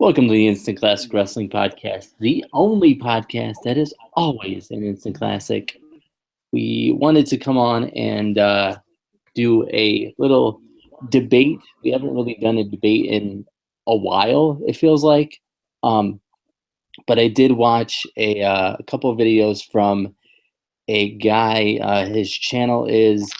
Welcome to the Instant Classic Wrestling Podcast, the only podcast that is always an instant classic. We wanted to come on and do a little debate. We haven't really done a debate in a while, it feels like. But I did watch a couple of videos from a guy. His channel is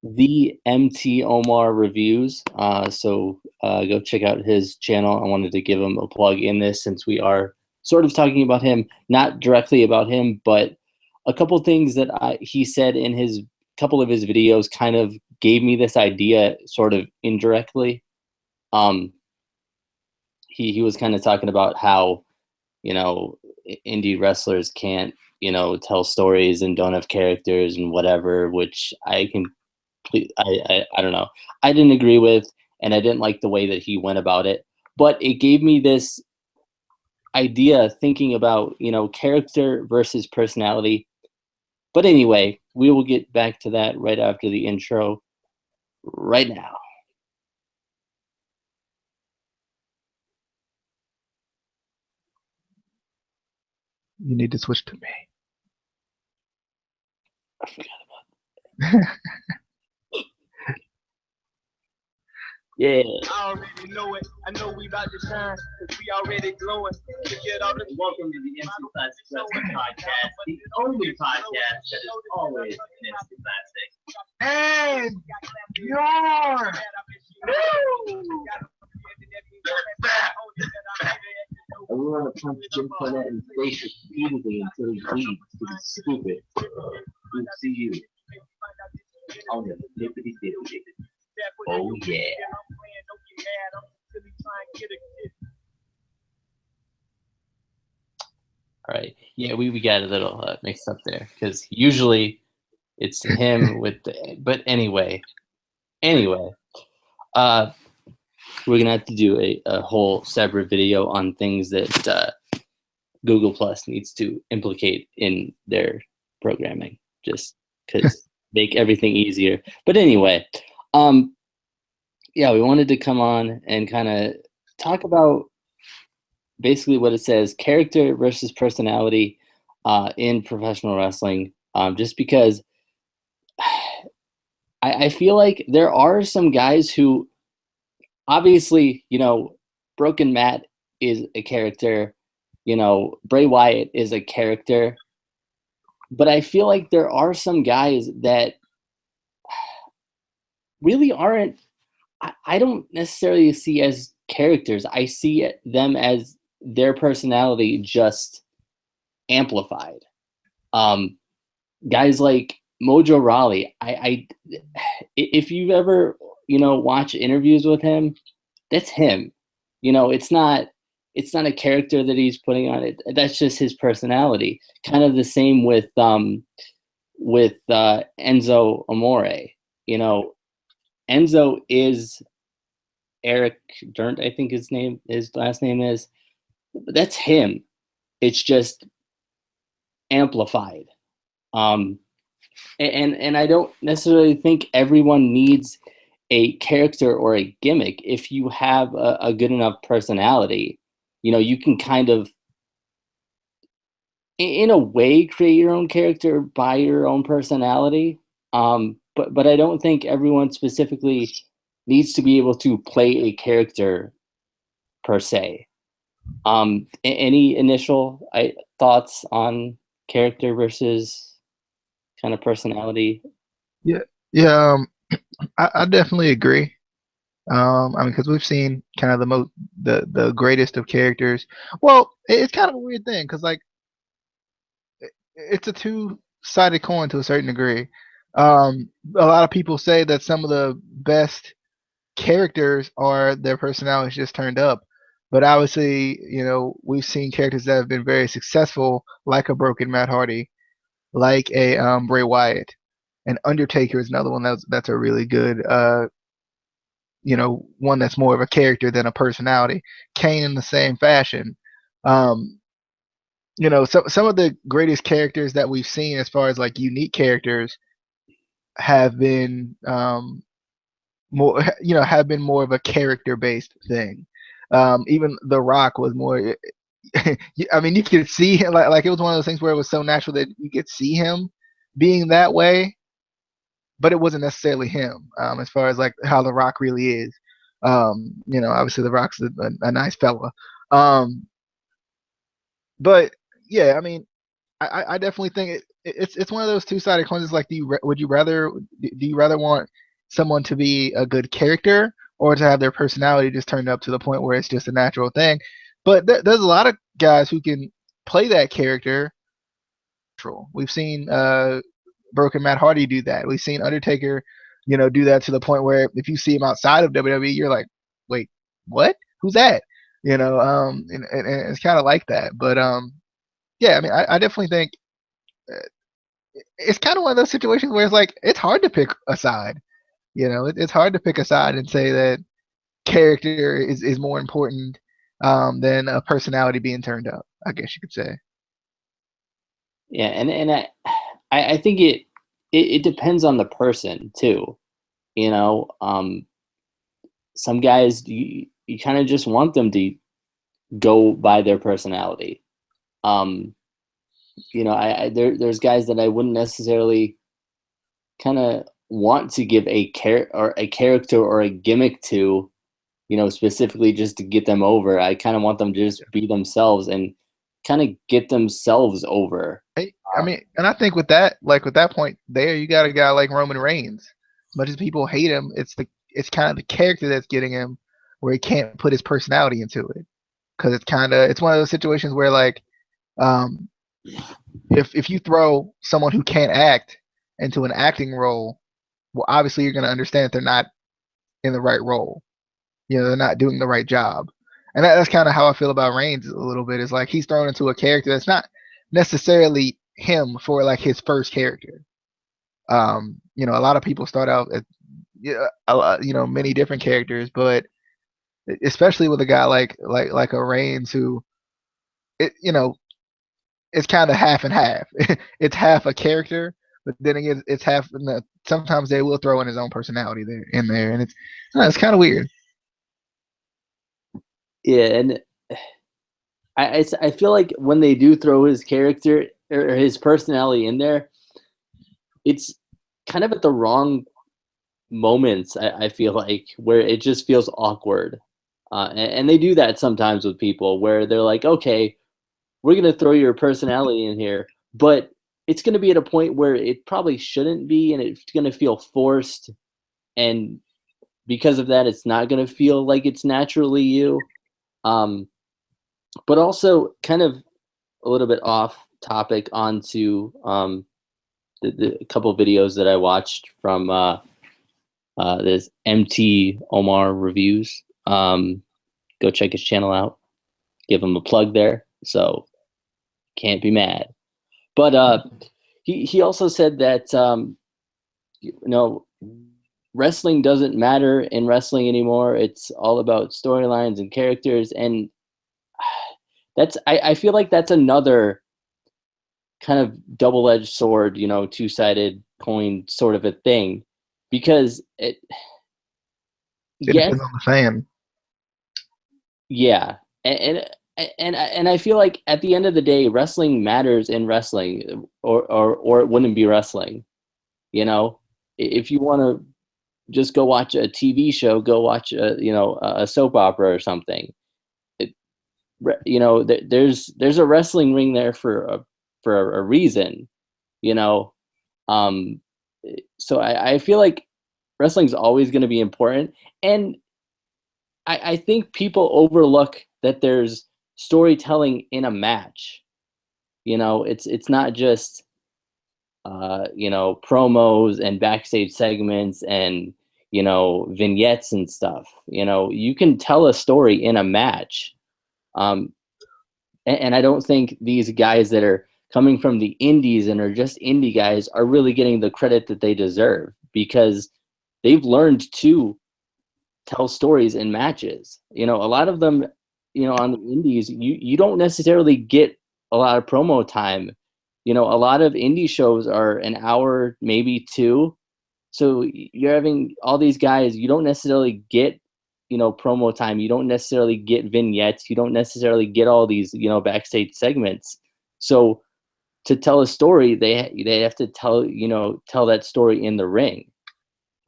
TheMTOmarReviews. So go check out his channel. I wanted to give him a plug in this since we are sort of talking about him, not directly about him, but a couple things that he said in his couple of his videos kind of gave me this idea sort of indirectly. He was kind of talking about how, indie wrestlers can't, tell stories and don't have characters and whatever, which I don't know. I didn't agree with, and I didn't like the way that he went about it. But it gave me this idea thinking about, character versus personality. But anyway, we will get back to that right after the intro right now. You need to switch to me. I forgot about that. Yeah. I already know it. I know we about to shine, cause we already glowing. Welcome to the Instant Classic Wrestling Podcast, the only podcast that is always an instant classic. And you're And we want to punch Jim Cornette in the face repeatedly until he bleeds because he's stupid. We'll see you. Oh, yeah. Dippity dippity. Oh, yeah. All right. Yeah, we got a little mixed up there because usually it's him with the. But anyway, we're gonna have to do a whole separate video on things that Google Plus needs to implicate in their programming, just because make everything easier. But anyway, yeah, we wanted to come on and kind of talk about basically what it says: character versus personality in professional wrestling. Just because I feel like there are some guys who. Obviously, Broken Matt is a character, Bray Wyatt is a character, but I feel like there are some guys that really aren't, I don't necessarily see as characters. I see them as their personality just amplified. Guys like Mojo Rawley, if you've ever, watch interviews with him, that's him. It's not a character that he's putting on it. That's just his personality. Kind of the same with Enzo Amore. Enzo is Eric Durnt, I think his last name is. But that's him. It's just amplified. And I don't necessarily think everyone needs a character or a gimmick. If you have a good enough personality, you can kind of, in a way, create your own character by your own personality. But I don't think everyone specifically needs to be able to play a character per se. Any initial thoughts on character versus kind of personality? Yeah. I definitely agree. Because we've seen kind of the greatest of characters. Well, it's kind of a weird thing because like it's a two-sided coin to a certain degree. A lot of people say that some of the best characters are their personalities just turned up. But obviously, we've seen characters that have been very successful, like a Broken Matt Hardy, like a Bray Wyatt. And Undertaker is another one that's a really good, one that's more of a character than a personality. Kane in the same fashion. Some of the greatest characters that we've seen as far as like unique characters have been more of a character based thing. Even The Rock was more. I mean, you could see him like it was one of those things where it was so natural that you could see him being that way, but it wasn't necessarily him. As far as like how The Rock really is, obviously The Rock's a nice fella, um, but yeah, I mean, I definitely think it's one of those two-sided coins. It's like, do you rather want someone to be a good character or to have their personality just turned up to the point where it's just a natural thing? But there's a lot of guys who can play that character. We've seen Broken Matt Hardy do that. We've seen Undertaker, do that to the point where if you see him outside of WWE, you're like, wait, what? Who's that? And it's kind of like that. But yeah, I mean, I definitely think it's kind of one of those situations where it's like it's hard to pick a side. It's hard to pick a side and say that character is more important than a personality being turned up, I guess you could say. Yeah, and I think it depends on the person too. Some guys you kind of just want them to go by their personality. There's guys that I wouldn't necessarily kind of want to give a character or a gimmick to, specifically just to get them over. I kind of want them to just be themselves and kind of get themselves over. I mean, and I think with that point there, you got a guy like Roman Reigns. As much as people hate him, it's kind of the character that's getting him, where he can't put his personality into it, because it's one of those situations where like, if you throw someone who can't act into an acting role, well, obviously you're going to understand that they're not in the right role. They're not doing the right job. And that's kind of how I feel about Reigns a little bit. Is like he's thrown into a character that's not necessarily him for like his first character. A lot of people start out as many different characters, but especially with a guy like a Reigns who, it's kind of half and half. It's half a character, but then again, it's half. Sometimes they will throw in his own personality in there, and it's kind of weird. Yeah, and I feel like when they do throw his character or his personality in there, it's kind of at the wrong moments. I feel like where it just feels awkward, and they do that sometimes with people where they're like, okay, we're gonna throw your personality in here, but it's gonna be at a point where it probably shouldn't be, and it's gonna feel forced, and because of that, it's not gonna feel like it's naturally you. But also kind of a little bit off topic onto the couple videos that I watched from this TheMTOmarReviews. Go check his channel out. Give him a plug there. So can't be mad. But he also said that wrestling doesn't matter in wrestling anymore. It's all about storylines and characters, and I feel like that's another kind of double-edged sword, two-sided coin sort of a thing, because it depends on the fan. Yeah, and I feel like at the end of the day, wrestling matters in wrestling, or it wouldn't be wrestling. If you want to just go watch a TV show, go watch a soap opera or something. There's a wrestling ring there for a reason, so I feel like wrestling's always going to be important, and I think people overlook that there's storytelling in a match. It's not just promos and backstage segments and vignettes and stuff. You can tell a story in a match. And I don't think these guys that are coming from the indies and are just indie guys are really getting the credit that they deserve, because they've learned to tell stories in matches. A lot of them, on the indies, you don't necessarily get a lot of promo time. A lot of indie shows are an hour, maybe two. So you're having all these guys, you don't necessarily get promo time. You don't necessarily get vignettes. You don't necessarily get all these, backstage segments. So to tell a story, they have to tell that story in the ring,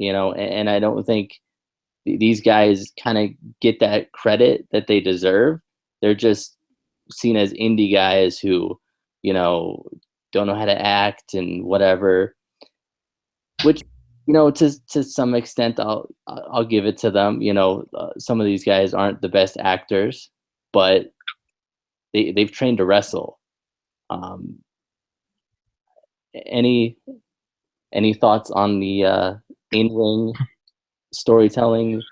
and I don't think these guys kind of get that credit that they deserve. They're just seen as indie guys who, don't know how to act and whatever, which, to some extent, I'll give it to them. Some of these guys aren't the best actors, but they've trained to wrestle. Any thoughts on the in-ring storytelling?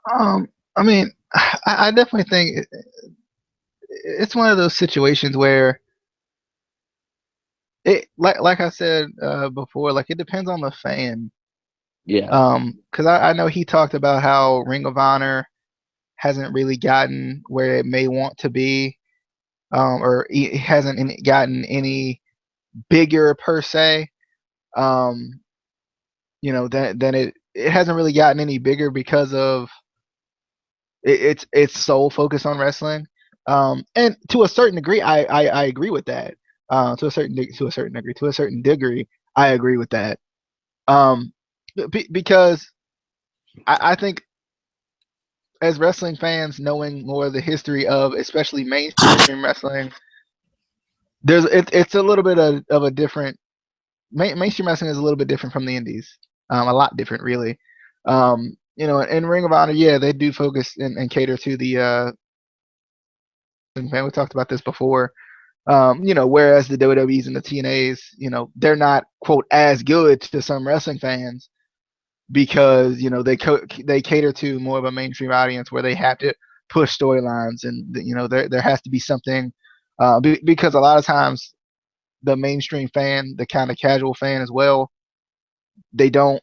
I mean, I definitely think it's one of those situations where it, like I said before, like it depends on the fan. Yeah. Because I know he talked about how Ring of Honor hasn't really gotten where it may want to be, or it hasn't gotten any bigger per se. Then it hasn't really gotten any bigger because of its sole focus on wrestling. And to a certain degree, I agree with that. To a certain degree, I agree with that. Because I think as wrestling fans, knowing more of the history of especially mainstream wrestling, it's a little bit of a different. Mainstream wrestling is a little bit different from the indies. A lot different, really. In Ring of Honor, yeah, they do focus and cater to the fan. We talked about this before. Whereas the WWEs and the TNAs, they're not quote as good to some wrestling fans because they cater to more of a mainstream audience where they have to push storylines and there has to be something because a lot of times the mainstream fan, the kind of casual fan as well, they don't.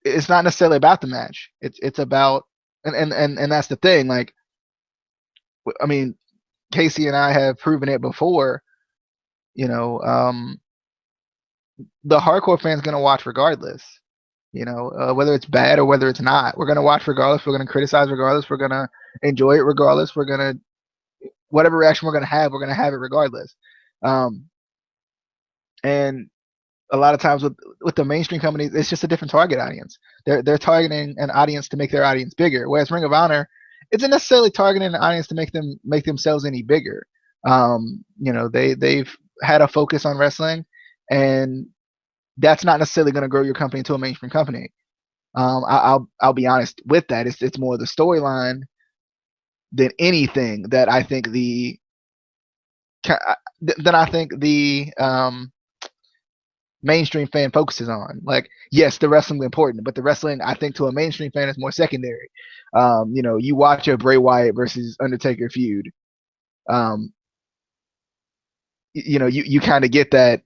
It's not necessarily about the match. It's about and that's the thing. Like, I mean, Casey and I have proven it before. The hardcore fan's gonna watch regardless. Whether it's bad or whether it's not, we're gonna watch regardless. We're gonna criticize regardless. We're gonna enjoy it regardless. We're gonna whatever reaction we're gonna have it regardless. And a lot of times with the mainstream companies, it's just a different target audience. They're targeting an audience to make their audience bigger. Whereas Ring of Honor isn't necessarily targeting an audience to make themselves any bigger. They've had a focus on wrestling, and that's not necessarily going to grow your company into a mainstream company. I'll be honest with that. It's more the storyline than anything that I think the mainstream fan focuses on. Like, yes, the wrestling is important, but the wrestling, I think, to a mainstream fan is more secondary. You watch a Bray Wyatt versus Undertaker feud. You kind of get that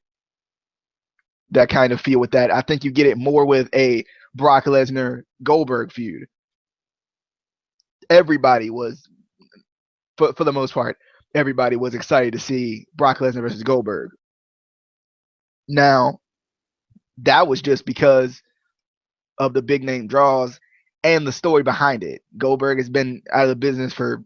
kind of feel with that. I think you get it more with a Brock Lesnar Goldberg feud. Everybody was, for the most part, everybody was excited to see Brock Lesnar versus Goldberg. Now, that was just because of the big name draws and the story behind it. Goldberg has been out of the business for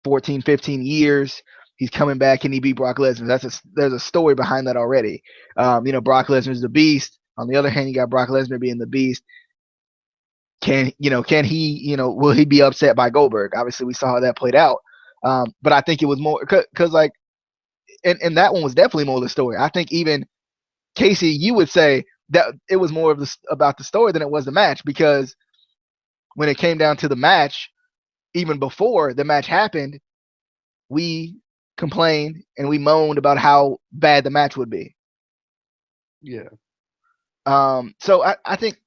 14, 15 years. He's coming back and he beat Brock Lesnar. There's a story behind that already. Brock Lesnar's the beast. On the other hand, you got Brock Lesnar being the beast. Can he, will he be upset by Goldberg? Obviously, we saw how that played out. But I think it was more because like, and that one was definitely more of the story. I think even Casey, you would say that it was more of about the story than it was the match, because when it came down to the match, even before the match happened, we complained and we moaned about how bad the match would be. Yeah. So I think,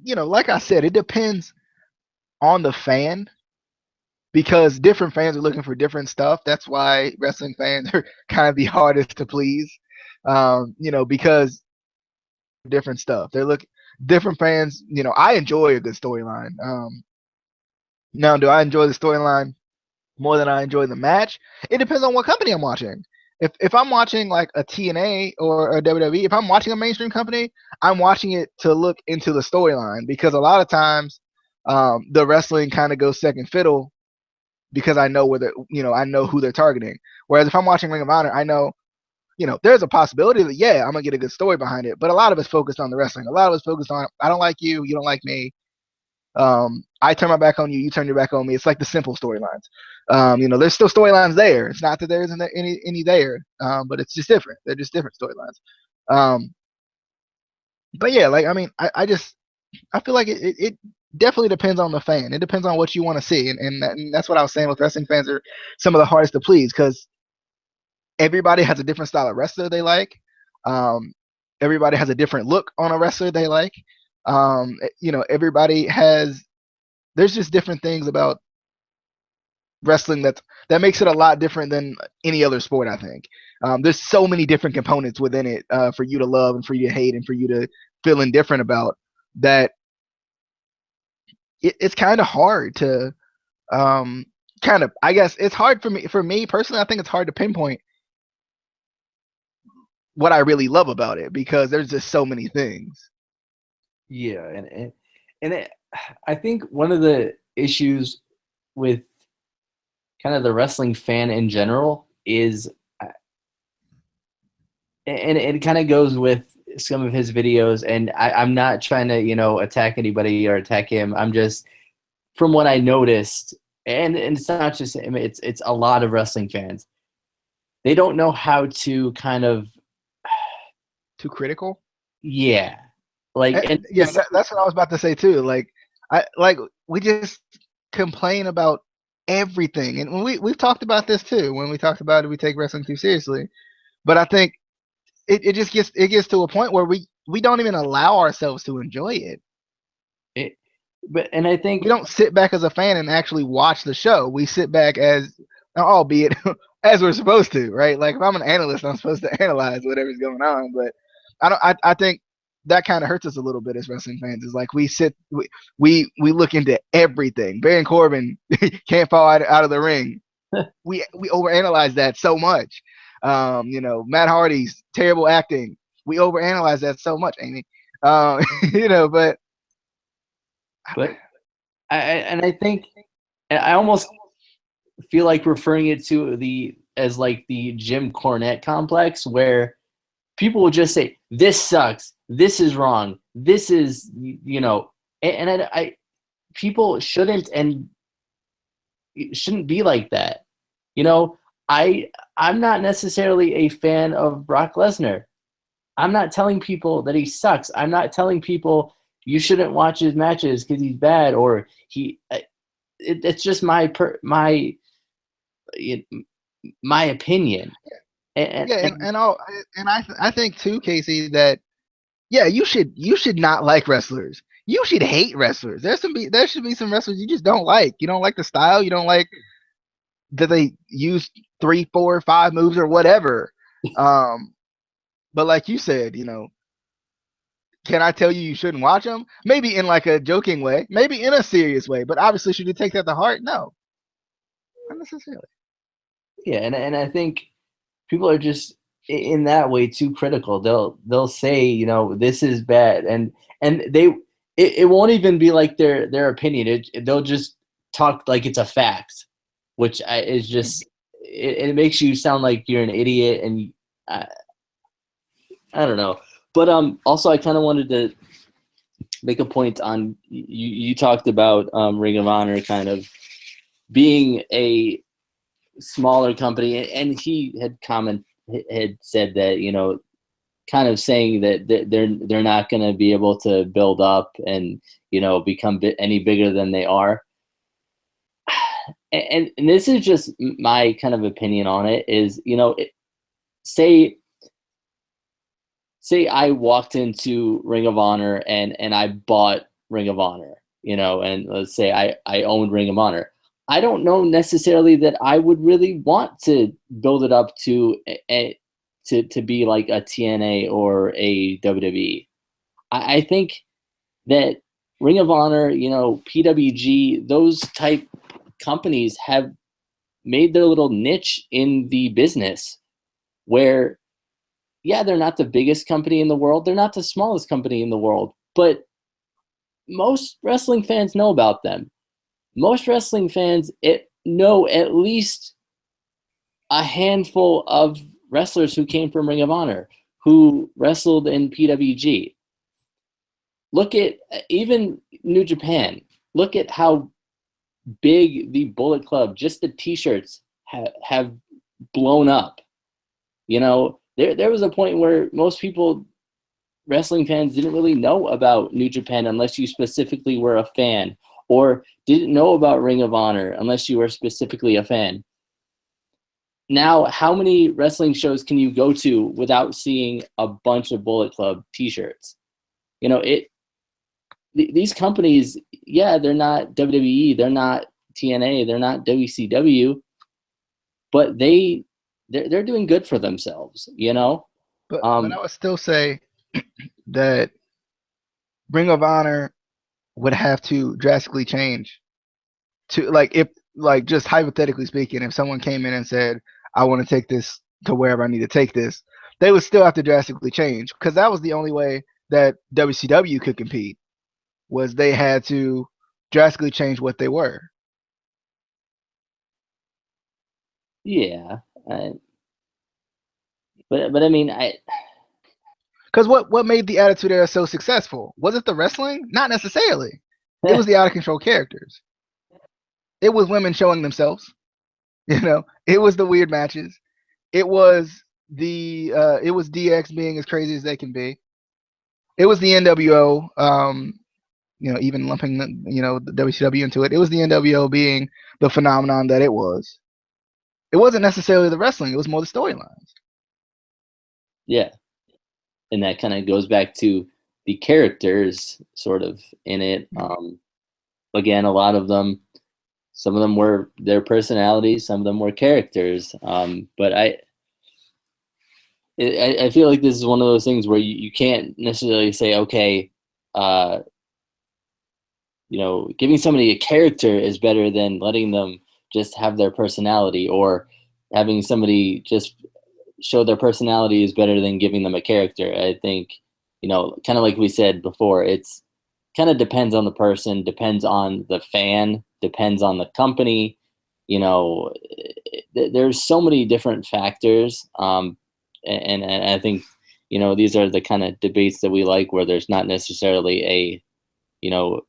like I said, it depends on the fan, because different fans are looking for different stuff. That's why wrestling fans are kind of the hardest to please, because different stuff. Different fans, I enjoy a good storyline. Now, do I enjoy the storyline more than I enjoy the match? It depends on what company I'm watching. if I'm watching like a TNA or a WWE, if I'm watching a mainstream company, I'm watching it to look into the storyline, because a lot of times the wrestling kind of goes second fiddle because I know where I know who they're targeting. Whereas if I'm watching Ring of Honor, I know, there's a possibility that, yeah, I'm gonna get a good story behind it, but a lot of it's focused on the wrestling. A lot of it's focused on, I don't like you, you don't like me. I turn my back on you, you turn your back on me. It's like the simple storylines. There's still storylines there. It's not that there isn't any there, but it's just different. They're just different storylines. But yeah, like, I mean, I feel like it definitely depends on the fan. It depends on what you want to see, and that's what I was saying with wrestling fans are some of the hardest to please, because everybody has a different style of wrestler they like. Everybody has a different look on a wrestler they like. Everybody has. There's just different things about wrestling that makes it a lot different than any other sport, I think. There's so many different components within it for you to love and for you to hate and for you to feel indifferent about, that it's kind of hard to I guess it's hard for me personally. I think it's hard to pinpoint what I really love about it, because there's just so many things. Yeah, I think one of the issues with kind of the wrestling fan in general is, and it kind of goes with some of his videos, and I'm not trying to attack anybody or attack him. I'm just, from what I noticed, and it's not just him, it's a lot of wrestling fans. They don't know how to kind of Too critical. Yeah, like, and yeah, that's what I was about to say too. We just complain about everything, and we've talked about this too. When we talked about it, we take wrestling too seriously, but I think it just gets to a point where we don't even allow ourselves to enjoy it. And I think we don't sit back as a fan and actually watch the show. We sit back as, albeit as we're supposed to, right? Like, if I'm an analyst, I'm supposed to analyze whatever's going on. But I think that kind of hurts us a little bit as wrestling fans. Is like we look into everything. Baron Corbin can't fall out of the ring. we overanalyze that so much. Matt Hardy's terrible acting. We overanalyze that so much, Amy. But I think I almost feel like referring it to as like the Jim Cornette complex, where people will just say, this sucks, this is wrong, this is, and people shouldn't be like that. I'm not necessarily a fan of Brock Lesnar. I'm not telling people that he sucks. I'm not telling people you shouldn't watch his matches because he's bad, or it's just my opinion. I think too, Casey, that you should not like wrestlers. You should hate wrestlers. There should be some wrestlers you just don't like. You don't like the style. You don't like that they use 3, 4, 5 moves or whatever. But like you said, can I tell you shouldn't watch them? Maybe in like a joking way, maybe in a serious way, but obviously, should you take that to heart? No, not necessarily. Yeah, and I think people are just in that way too critical. They'll say, this is bad, and it won't even be like their opinion. They'll just talk like it's a fact, which is just it makes you sound like you're an idiot, and I don't know. But also, I kind of wanted to make a point on you talked about Ring of Honor kind of being a smaller company, and he had said that kind of saying that they're not going to be able to build up and become any bigger than they are. And this is just my kind of opinion on it. Is say I walked into Ring of Honor and I bought Ring of Honor, and let's say I owned Ring of Honor. I don't know necessarily that I would really want to build it up to be like a TNA or a WWE. I think that Ring of Honor, PWG, those type companies have made their little niche in the business. where, yeah, they're not the biggest company in the world, they're not the smallest company in the world, but most wrestling fans know about them. Most wrestling fans know at least a handful of wrestlers who came from Ring of Honor, who wrestled in PWG. Look at even New Japan. Look at how big the Bullet Club, just the T-shirts, have blown up. You know, there was a point where most people, wrestling fans, didn't really know about New Japan unless you specifically were a fan, or didn't know about Ring of Honor unless you were specifically a fan. Now, how many wrestling shows can you go to without seeing a bunch of Bullet Club T-shirts? You know, these companies, yeah, they're not WWE, they're not TNA, they're not WCW, but they're doing good for themselves, you know? But I would still say that Ring of Honor would have to drastically change to, like, if, like, just hypothetically speaking, if someone came in and said, I want to take this to wherever I need to take this, they would still have to drastically change, because that was the only way that WCW could compete, was they had to drastically change what they were. Yeah. But I mean, because what made the Attitude Era so successful? Was it the wrestling? Not necessarily. It was the out of control characters. It was women showing themselves. You know, it was the weird matches. It was it was DX being as crazy as they can be. It was the NWO. You know, even lumping the WCW into it. It was the NWO being the phenomenon that it was. It wasn't necessarily the wrestling. It was more the storylines. Yeah. And that kind of goes back to the characters sort of in it. Again, a lot of them, some of them were their personalities, some of them were characters. But I feel like this is one of those things where you can't necessarily say, okay, you know, giving somebody a character is better than letting them just have their personality, or having somebody just show their personality is better than giving them a character. I think, you know, kind of like we said before, it's kind of depends on the person, depends on the fan, depends on the company. You know, there's so many different factors. And I think, you know, these are the kind of debates that we like, where there's not necessarily a, you know,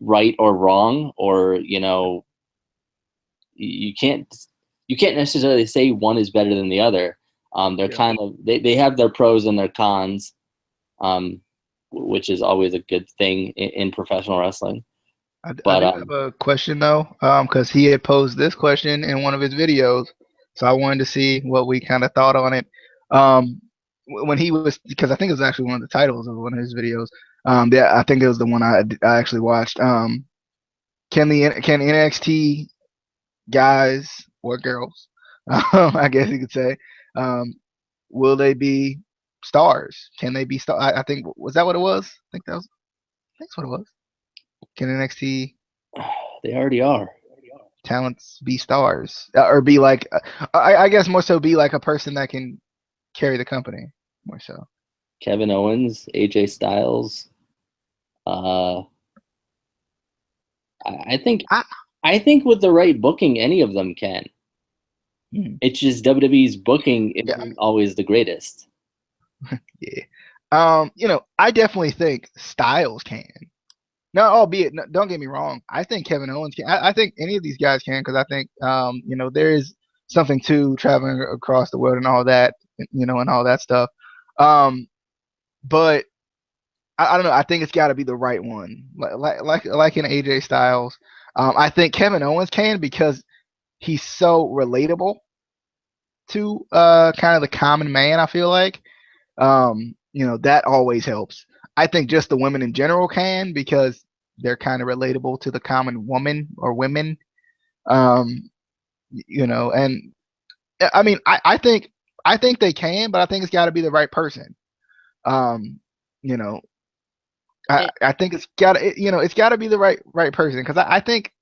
right or wrong, or, you know, you can't necessarily say one is better than the other. They're kind of, they have their pros and their cons, which is always a good thing in professional wrestling. I do have a question though, because he had posed this question in one of his videos, so I wanted to see what we kind of thought on it. When he was, because I think it was actually one of the titles of one of his videos. Yeah, I think it was the one I actually watched. Can NXT guys or girls, I guess you could say, will they be stars? Can they be stars? I think, was that what it was? I think that's what it was. Can NXT They already are. talents be stars, or be like, I guess more so be like a person that can carry the company more so. Kevin Owens, AJ Styles. I think with the right booking, any of them can. It's just WWE's booking isn't always the greatest. Yeah. You know, I definitely think Styles can. Now, albeit, don't get me wrong, I think Kevin Owens can. I think any of these guys can, because I think, you know, there is something to traveling across the world and all that, you know, and all that stuff. But I don't know. I think it's got to be the right one, like in AJ Styles. I think Kevin Owens can, because he's so relatable to kind of the common man. I feel like, you know, that always helps. I think just the women in general can, because they're kind of relatable to the common woman or women. You know, and I mean, I think they can, but I think it's got to be the right person. You know, I think it's got to, you know, it's got to be the right person, because I think,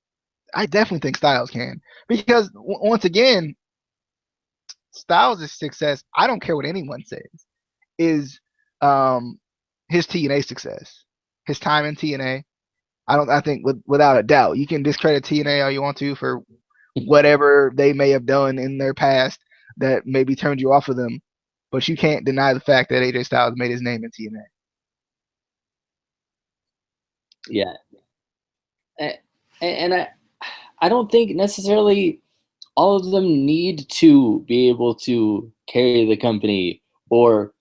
I definitely think Styles can, because once again, Styles' success, I don't care what anyone says, is his TNA success, his time in TNA. I think without a doubt, you can discredit TNA all you want to for whatever they may have done in their past that maybe turned you off of them, but you can't deny the fact that AJ Styles made his name in TNA. Yeah, and I don't think necessarily all of them need to be able to carry the company or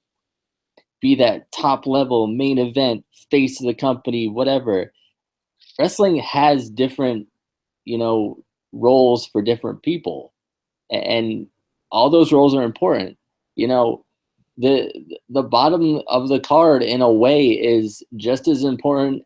be that top level main event face of the company, whatever. Wrestling has different, roles for different people, and all those roles are important. The bottom of the card in a way is just as important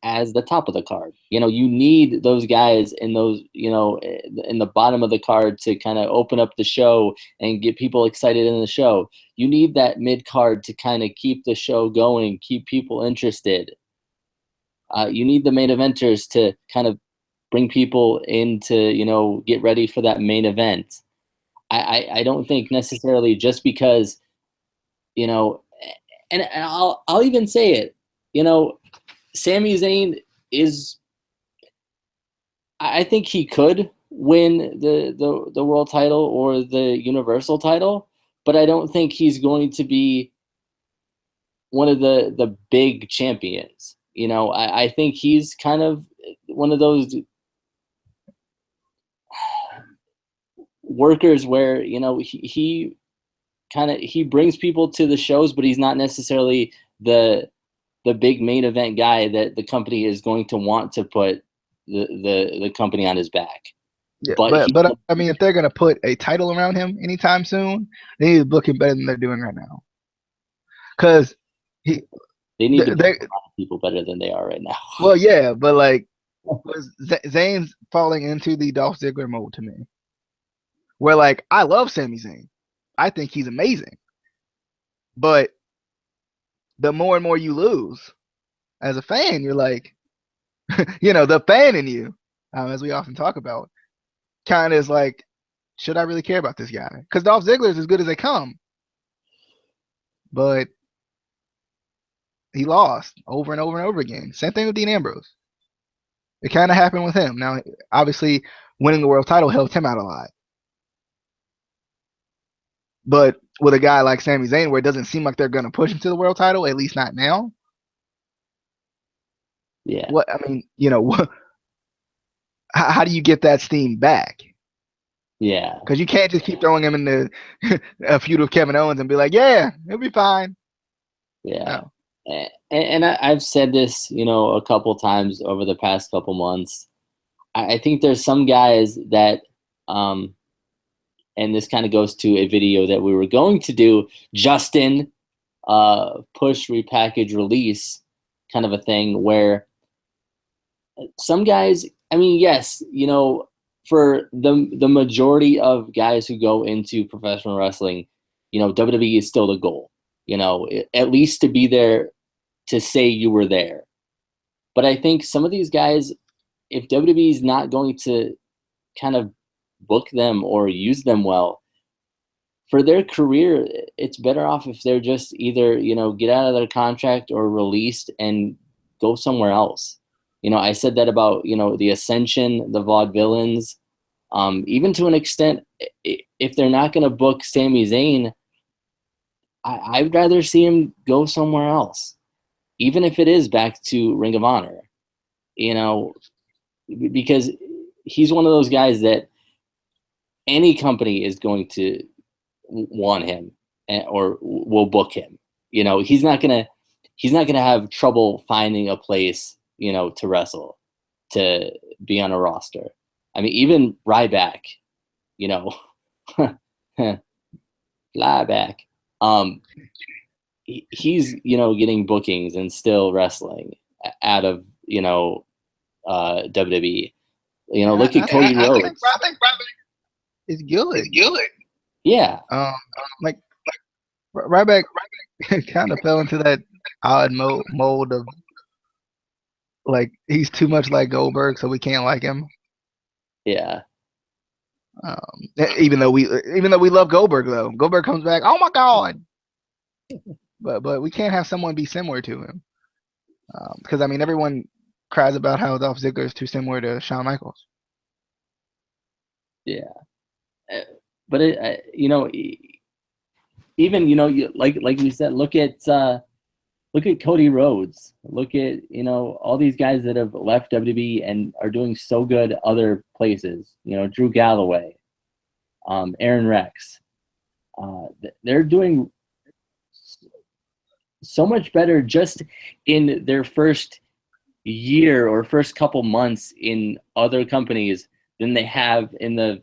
as the top of the card. You need those guys in those, in the bottom of the card to kind of open up the show and get people excited in the show. You need that mid card to kind of keep the show going, keep people interested. You need the main eventers to kind of bring people in to, get ready for that main event. I don't think necessarily just because, and I'll even say it, Sami Zayn is, I think he could win the world title or the universal title, but I don't think he's going to be one of the big champions. I think he's kind of one of those workers where, he brings people to the shows, but he's not necessarily the big main event guy that the company is going to want to put the company on his back. Yeah, but I mean, if they're gonna put a title around him anytime soon, they need to book him better than they're doing right now. Because they need to book people better than they are right now. Well, yeah, but like Zayn's falling into the Dolph Ziggler mode to me, where like I love Sami Zayn, I think he's amazing, but the more and more you lose as a fan, you're like, the fan in you, as we often talk about, kind of is like, should I really care about this guy? Because Dolph Ziggler is as good as they come, but he lost over and over and over again. Same thing with Dean Ambrose. It kind of happened with him. Now, obviously, winning the world title helped him out a lot. But with a guy like Sami Zayn, where it doesn't seem like they're going to push him to the world title, at least not now. Yeah. What I mean, how do you get that steam back? Yeah. Because you can't just keep throwing him in a feud with Kevin Owens and be like, yeah, it'll be fine. Yeah. No. And I've said this, a couple times over the past couple months. I think there's some guys that, and this kind of goes to a video that we were going to do, Justin, push, repackage, release kind of a thing, where some guys, I mean, yes, for the majority of guys who go into professional wrestling, WWE is still the goal, at least to be there to say you were there. But I think some of these guys, if WWE is not going to kind of book them or use them well for their career, it's better off if they're just either, get out of their contract or released and go somewhere else. I said that about, the Ascension, the Vaudevillains, even to an extent, if they're not going to book Sami Zayn, I'd rather see him go somewhere else, even if it is back to Ring of Honor, because he's one of those guys that any company is going to want him or will book him. He's not gonna have trouble finding a place, to wrestle, to be on a roster. I mean, even Ryback, flyback. He's getting bookings and still wrestling out of WWE. Look at Cody Rhodes. I think it's good. Yeah. Like Ryback kind of fell into that odd mold of like he's too much like Goldberg, so we can't like him. Yeah. Even though we love Goldberg though, Goldberg comes back. Oh my God! But we can't have someone be similar to him, because I mean everyone cries about how Dolph Ziggler is too similar to Shawn Michaels. Yeah, but you know, even like we said, look at Cody Rhodes. Look at all these guys that have left WWE and are doing so good other places. Drew Galloway, Aaron Rex. They're doing so much better just in their first year or first couple months in other companies than they have in the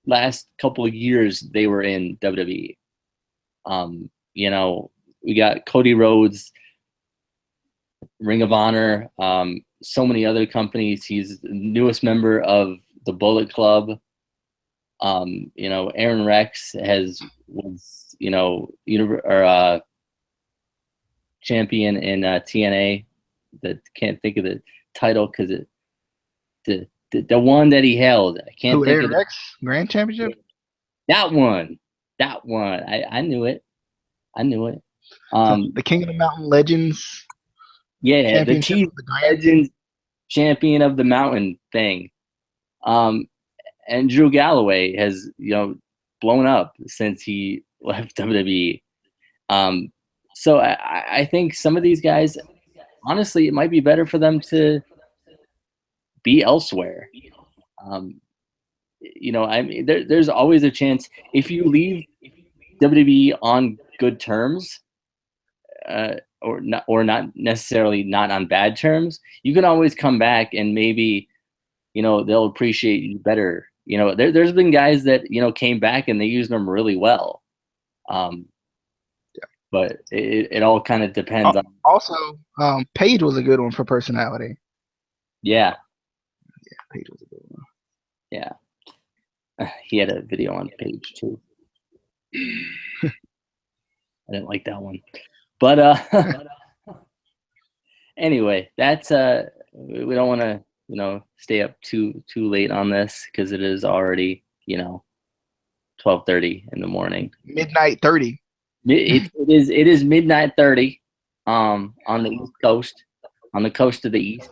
last couple of years they were in WWE. We got Cody Rhodes, Ring of Honor, so many other companies. He's the newest member of the Bullet Club. Aaron Rex was champion in TNA. That can't think of the title because the one that he held. I can't think Aaron of Rex Grand Championship. That one. I knew it. The King of the Mountain Legends. Yeah, the T Legends Champion of the Mountain thing. And Drew Galloway has blown up since he left WWE. So I think some of these guys, honestly, it might be better for them to be elsewhere. I mean, there's always a chance if you leave WWE on good terms, or not necessarily not on bad terms, you can always come back and maybe they'll appreciate you better. There's been guys that came back and they used them really well. But it all kind of depends on. Also, Paige was a good one for personality. Yeah, Paige was a good one. Yeah, he had a video on Paige too. I didn't like that one, but anyway, that's we don't want to stay up too late on this because it is already 12:30 in the morning. Midnight 30. It is midnight 30 on the East Coast, on the coast of the East.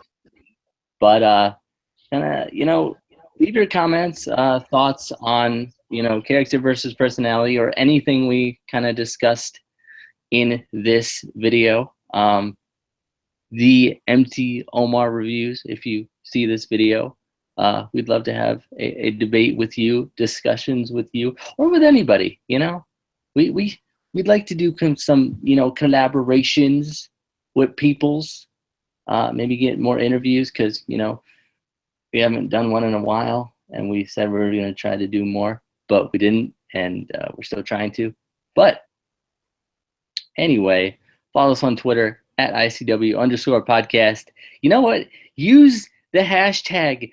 But leave your comments, thoughts on character versus personality or anything we kind of discussed in this video. The TheMTOmarReviews, if you see this video, we'd love to have a debate with you, discussions with you, or with anybody. We'd like to do some collaborations with peoples, maybe get more interviews because we haven't done one in a while, and we said we were going to try to do more, but we didn't, and we're still trying to. But anyway, follow us on Twitter at ICW_podcast. You know what? Use the hashtag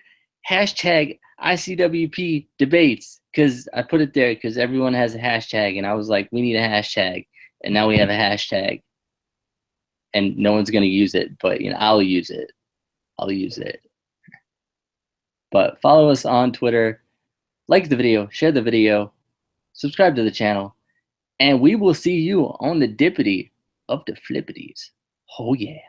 ICWP debates, because I put it there because everyone has a hashtag, and I was like, we need a hashtag, and now we have a hashtag, and no one's going to use it, but I'll use it. But follow us on Twitter, like the video, share the video, subscribe to the channel, and we will see you on the dippity of the flippities. Oh yeah.